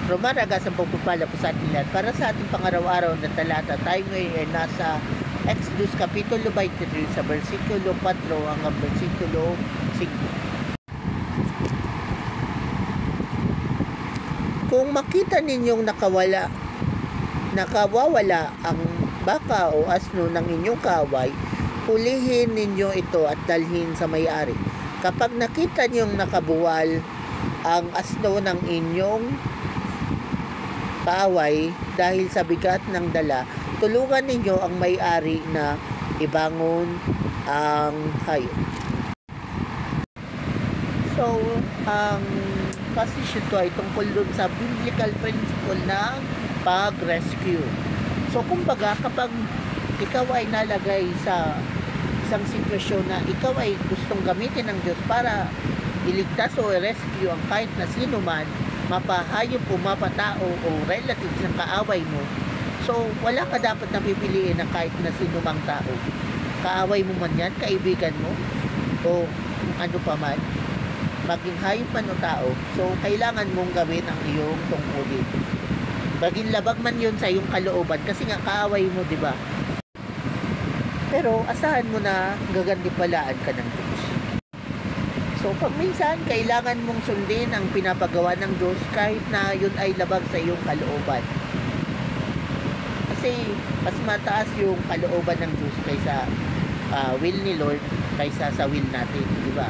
Rumaragas ang pagpupala po sa ating lahat. Para sa ating pangaraw-araw na talata, tayo ngayon ay nasa Exodus Kapitulo 23 sa versikulo 4 hanggang versikulo 5. Kung makita ninyong nakawawala ang baka o asno ng inyong kaaway, pulihin ninyo ito at dalhin sa may-ari. Kapag nakita ninyong nakabuwal ang asno ng inyong kaaway dahil sa bigat ng dala, tulungan ninyo ang may-ari na ibangon ang hayop. So, ang passage ito ay tungkol dun sa biblical principle ng pag-rescue. So, kumbaga, kapag ikaw ay nalagay sa isang sitwasyon na ikaw ay gustong gamitin ng Diyos para iligtas o i-rescue ang kahit na sino man, mapahayop o mapatao o relatives ng kaaway mo, so wala ka dapat na pipiliin na kahit na sino mang tao. Kaaway mo man yan, kaibigan mo, o ano pa man, maging hayop man o tao, so kailangan mong gawin ang iyong tungkulin. Maging labag man yun sa iyong kalooban, kasi nga kaaway mo, di ba? Pero asahan mo na gagantipalaan ka ng Diyos. So, pag minsan, kailangan mong sundin ang pinapagawa ng Diyos kahit na yun ay labag sa iyong kalooban. Kasi, mas mataas yung kalooban ng Diyos kaysa will ni Lord, kaysa sa will natin, di ba?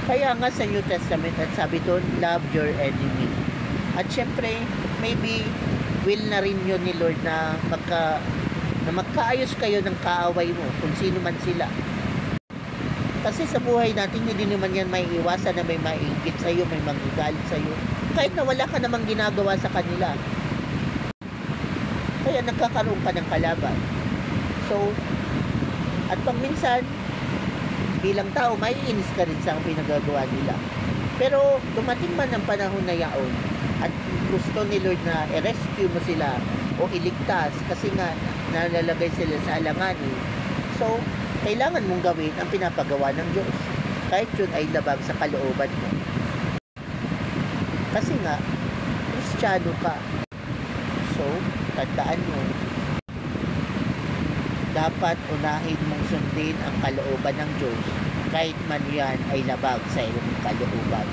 Kaya nga sa New Testament, at sabi doon, love your enemy. At syempre, maybe, will na rin yun ni Lord na magkaayos kayo ng kaaway mo, kung sino man sila. Kasi sa buhay natin, hindi naman yan may iwasan na may maiingit sa'yo, may magigalit sa'yo. Kahit na wala ka namang ginagawa sa kanila. Kaya nagkakaroon ka ng kalaban. So, at pag minsan, bilang tao, maiinis ka rin sa pinagagawa nila. Pero, dumating man ang panahon na yaon, at gusto ni Lord na i-rescue mo sila, o iligtas, kasi nga, nalalagay sila sa alanganin. So, kailangan mong gawin ang pinapagawa ng Diyos kahit yun ay labag sa kalooban mo. Kasi nga, Kristiyano ka. So, tandaan mo, dapat unahin mong sundin ang kalooban ng Diyos kahit man yan ay labag sa iyong kalooban.